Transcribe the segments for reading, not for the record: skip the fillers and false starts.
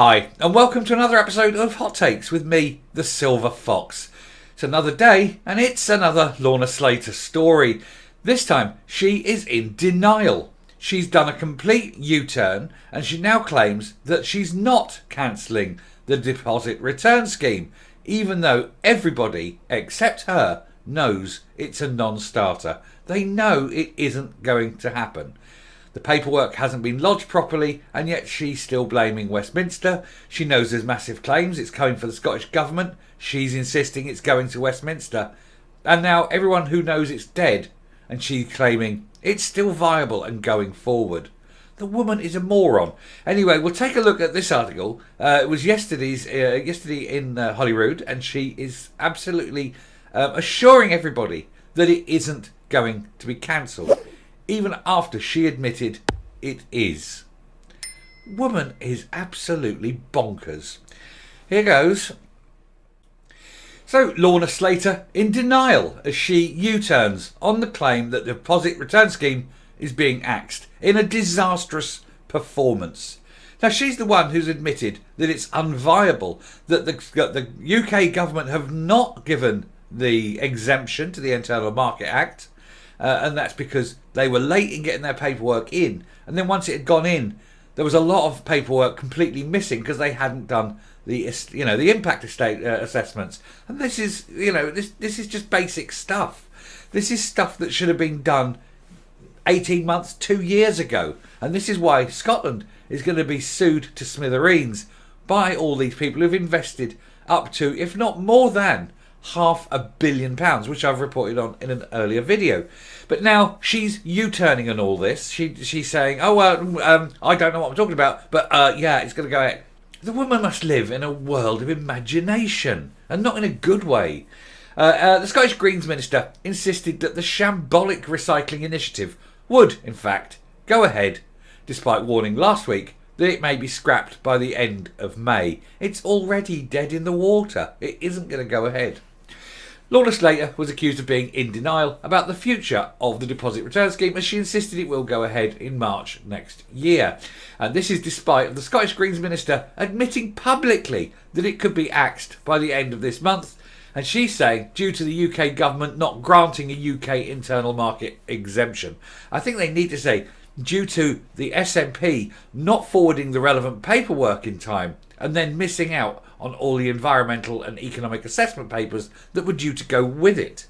Hi, and welcome to another episode of Hot Takes with me, the Silver Fox. It's another day, and it's another Lorna Slater story. This time, she is in denial. She's done a complete U-turn, and she now claims that she's not cancelling the deposit return scheme, even though everybody, except her, knows it's a non-starter. They know it isn't going to happen. The paperwork hasn't been lodged properly, and yet she's still blaming Westminster. She knows there's massive claims. It's coming for the Scottish Government. She's insisting it's going to Westminster. And now everyone who knows it's dead, and she's claiming it's still viable and going forward. The woman is a moron. Anyway, we'll take a look at this article. It was yesterday in Holyrood, and she is absolutely assuring everybody that it isn't going to be cancelled, even after she admitted it is. Woman is absolutely bonkers. Here goes. So, Lorna Slater in denial as she U-turns on the claim that the deposit return scheme is being axed in a disastrous performance. Now, she's the one who's admitted that it's unviable, that the UK government have not given the exemption to the Internal Market Act, and that's because they were late in getting their paperwork in. And then once it had gone in, there was a lot of paperwork completely missing because they hadn't done the impact assessments. And this is just basic stuff. This is stuff that should have been done 18 months, 2 years ago. And this is why Scotland is going to be sued to smithereens by all these people who've invested up to, if not more than, £500 million, which I've reported on in an earlier video. But now she's U-turning on all this. She's saying, I don't know what I'm talking about, but yeah, it's going to go ahead. The woman must live in a world of imagination, and not in a good way. The Scottish Greens Minister insisted that the shambolic recycling initiative would, in fact, go ahead, despite warning last week that it may be scrapped by the end of May. It's already dead in the water. It isn't going to go ahead. Lorna Slater was accused of being in denial about the future of the deposit return scheme, as she insisted it will go ahead in March next year. And this is despite the Scottish Greens Minister admitting publicly that it could be axed by the end of this month. And she's saying due to the UK government not granting a UK internal market exemption. I think they need to say due to the SNP not forwarding the relevant paperwork in time and then missing out on all the environmental and economic assessment papers that were due to go with it.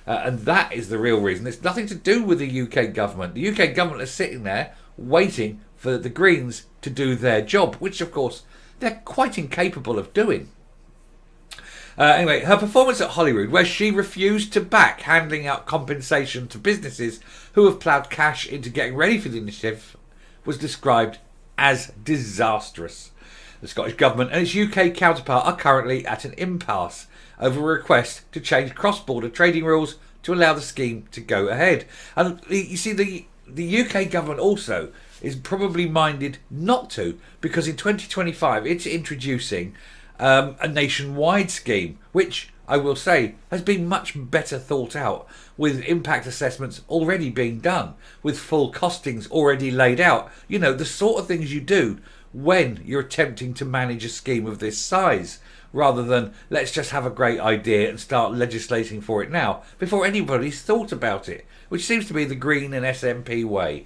And that is the real reason. It's nothing to do with the UK government. The UK government is sitting there waiting for the Greens to do their job, which of course they're quite incapable of doing. Anyway, her performance at Holyrood, where she refused to back handing out compensation to businesses who have ploughed cash into getting ready for the initiative, was described as disastrous. The Scottish Government and its UK counterpart are currently at an impasse over a request to change cross-border trading rules to allow the scheme to go ahead. And you see, the UK government also is probably minded not to, because in 2025 it's introducing a nationwide scheme, which I will say has been much better thought out, with impact assessments already being done, with full costings already laid out. You know, the sort of things you do when you're attempting to manage a scheme of this size, rather than let's just have a great idea and start legislating for it now before anybody's thought about it, which seems to be the Green and SNP way.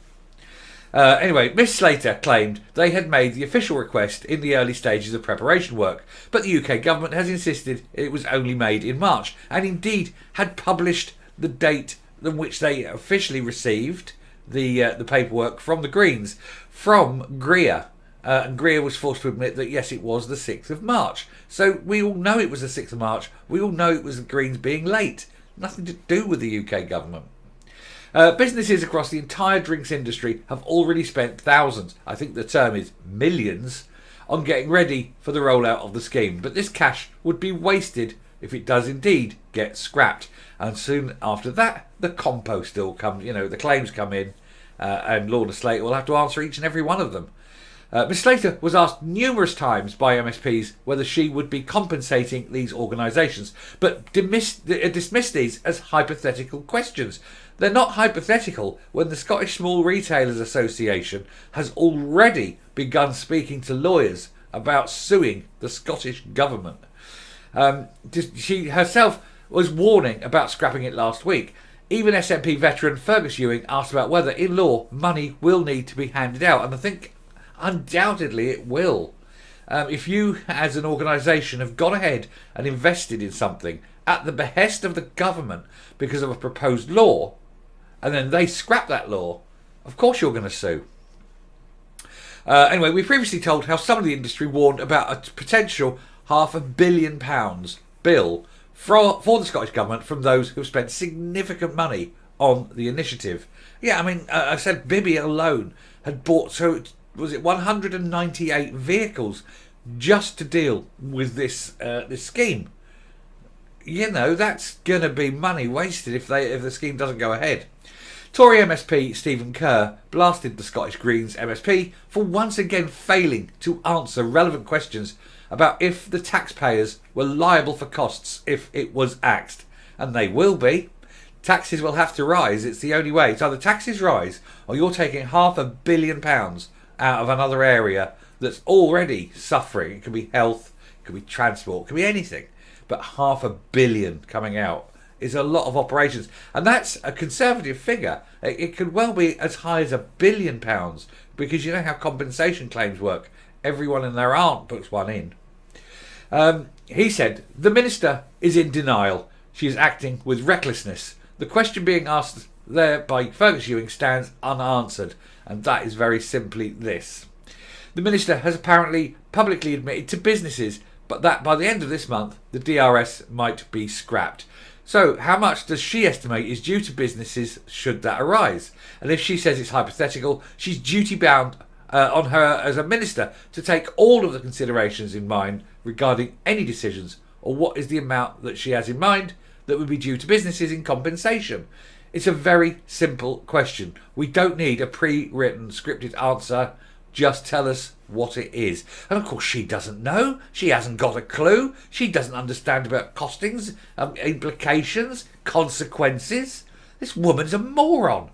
Anyway, Miss Slater claimed they had made the official request in the early stages of preparation work, but the UK government has insisted it was only made in March, and indeed had published the date on which they officially received the paperwork from the Greens, from Greer. And Greer was forced to admit that yes, it was the 6th of March. So we all know it was the 6th of March. We all know it was the Greens being late. Nothing to do with the UK government. Businesses across the entire drinks industry have already spent thousands, I think the term is millions, on getting ready for the rollout of the scheme. But this cash would be wasted if it does indeed get scrapped. And soon after that, the compost still comes, the claims come in, and Lorna Slater will have to answer each and every one of them. Ms Slater was asked numerous times by MSPs whether she would be compensating these organisations, but dismissed these as hypothetical questions. They're not hypothetical when the Scottish Small Retailers Association has already begun speaking to lawyers about suing the Scottish government. She herself was warning about scrapping it last week. Even SNP veteran Fergus Ewing asked about whether, in law, money will need to be handed out, and I think undoubtedly it will. If you, as an organisation, have gone ahead and invested in something at the behest of the government because of a proposed law, and then they scrap that law, of course you're going to sue. Anyway, we previously told how some of the industry warned about a potential £500 million bill for the Scottish Government from those who have spent significant money on the initiative. Yeah, I mean, I said Bibby alone had bought, so was it 198 vehicles just to deal with this scheme. You know, that's going to be money wasted if the scheme doesn't go ahead. Tory MSP Stephen Kerr blasted the Scottish Greens MSP for once again failing to answer relevant questions about if the taxpayers were liable for costs if it was axed. And they will be. Taxes will have to rise. It's the only way. It's either taxes rise or you're taking £500 million out of another area that's already suffering. It could be health, it could be transport, it could be anything. But £500 million coming out is a lot of operations. And that's a conservative figure. It could well be as high as £1 billion because you know how compensation claims work. Everyone and their aunt puts one in. He said, the minister is in denial. She is acting with recklessness. The question being asked there by Fergus Ewing stands unanswered, and that is very simply this. The minister has apparently publicly admitted to businesses, but that by the end of this month, the DRS might be scrapped. So how much does she estimate is due to businesses should that arise? And if she says it's hypothetical, she's duty bound on her as a minister to take all of the considerations in mind regarding any decisions, or what is the amount that she has in mind that would be due to businesses in compensation. It's a very simple question. We don't need a pre-written scripted answer. Just tell us what it is. And of course she doesn't know. She hasn't got a clue. She doesn't understand about costings, implications, consequences. This woman's a moron.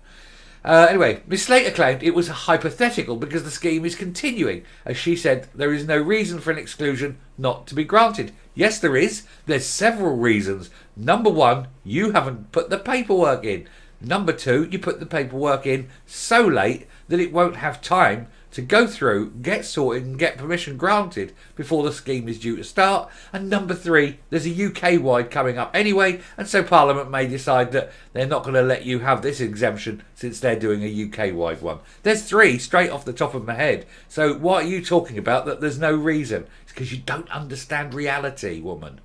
Anyway, Miss Slater claimed it was hypothetical because the scheme is continuing. As she said, there is no reason for an exclusion not to be granted. Yes, there is. There's several reasons. Number one, you haven't put the paperwork in. Number two, you put the paperwork in so late that it won't have time to go through, get sorted and get permission granted before the scheme is due to start. And number three, there's a UK-wide coming up anyway, and so Parliament may decide that they're not going to let you have this exemption since they're doing a UK-wide one. There's three straight off the top of my head. So what are you talking about that there's no reason? It's because you don't understand reality, woman.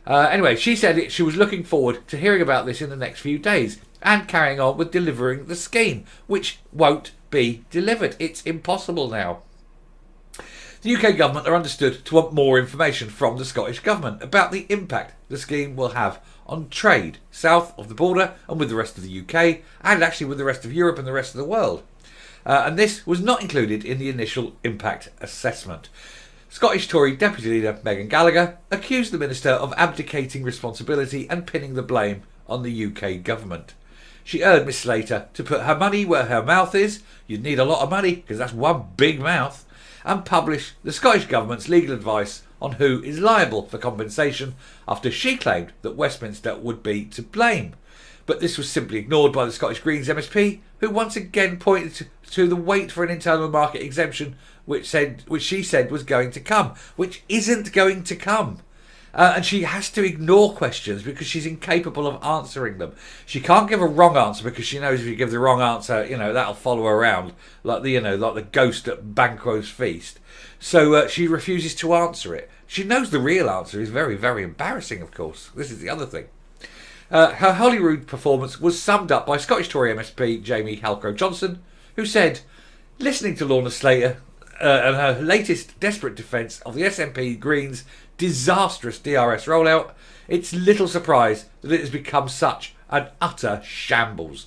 Anyway, she said she was looking forward to hearing about this in the next few days and carrying on with delivering the scheme, which won't be delivered. It's impossible now. The UK government are understood to want more information from the Scottish government about the impact the scheme will have on trade south of the border and with the rest of the UK, and actually with the rest of Europe and the rest of the world. And this was not included in the initial impact assessment. Scottish Tory Deputy Leader Megan Gallagher accused the minister of abdicating responsibility and pinning the blame on the UK government. She urged Miss Slater to put her money where her mouth is. You'd need a lot of money because that's one big mouth. And publish the Scottish Government's legal advice on who is liable for compensation after she claimed that Westminster would be to blame. But this was simply ignored by the Scottish Greens MSP, who once again pointed to the wait for an internal market exemption which she said was going to come, which isn't going to come. And she has to ignore questions because she's incapable of answering them. She can't give a wrong answer because she knows if you give the wrong answer, that'll follow her around like the ghost at Banquo's feast. So she refuses to answer it. She knows the real answer is very, very embarrassing, of course. This is the other thing. Her Holyrood performance was summed up by Scottish Tory MSP Jamie Halcrow-Johnson, who said, listening to Lorna Slater and her latest desperate defence of the SNP Greens' disastrous DRS rollout, it's little surprise that it has become such an utter shambles.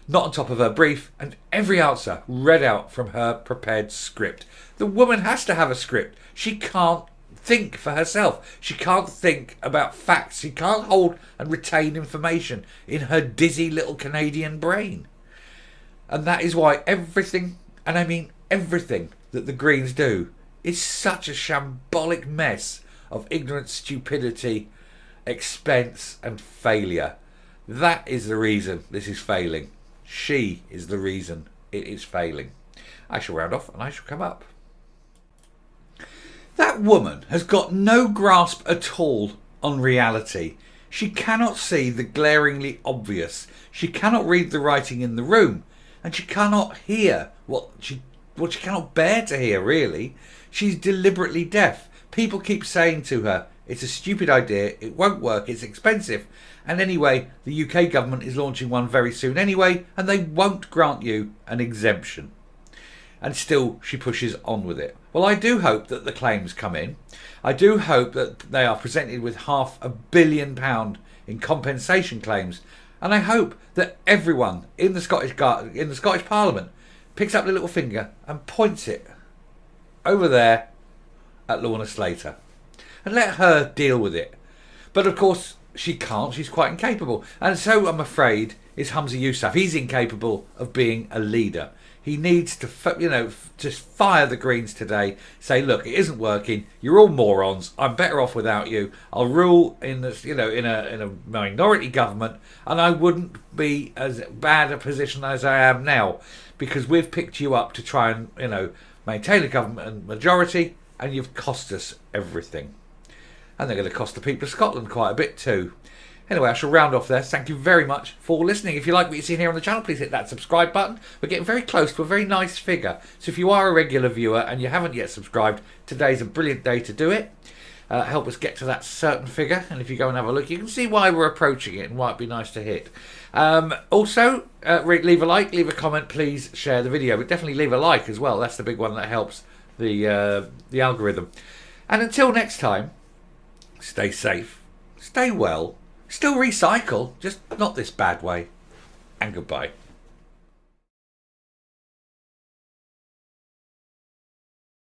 Not on top of her brief and every answer read out from her prepared script. The woman has to have a script. She can't think for herself. She can't think about facts. She can't hold and retain information in her dizzy little Canadian brain. And that is why everything, and I mean everything, that the Greens do is such a shambolic mess of ignorance, stupidity, expense and failure. That is the reason this is failing. She is the reason it is failing. I shall round off and I shall come up. That woman has got no grasp at all on reality. She cannot see the glaringly obvious. She cannot read the writing in the room. And she cannot hear what she cannot bear to hear, really. She's deliberately deaf. People keep saying to her, it's a stupid idea, it won't work, it's expensive. And anyway, the UK government is launching one very soon anyway, and they won't grant you an exemption. And still she pushes on with it. Well, I do hope that the claims come in. I do hope that they are presented with £500 million in compensation claims. And I hope that everyone in the Scottish Parliament picks up the little finger and points it over there at Lorna Slater and let her deal with it. But of course she can't. She's quite incapable. And so I'm afraid is Humza Yousaf. He's incapable of being a leader. He needs to, just fire the Greens today. Say, look, it isn't working. You're all morons. I'm better off without you. I'll rule in this, in a minority government, and I wouldn't be as bad a position as I am now, because we've picked you up to try and, maintain a government majority, and you've cost us everything. And they're going to cost the people of Scotland quite a bit too. Anyway, I shall round off there. Thank you very much for listening. If you like what you've seen here on the channel, please hit that subscribe button. We're getting very close to a very nice figure. So if you are a regular viewer and you haven't yet subscribed, today's a brilliant day to do it. Help us get to that certain figure. And if you go and have a look, you can see why we're approaching it and why it'd be nice to hit. Also, leave a like, leave a comment, please share the video. But definitely leave a like as well. That's the big one that helps the algorithm. And until next time, stay safe, stay well, still recycle, just not this bad way, and goodbye.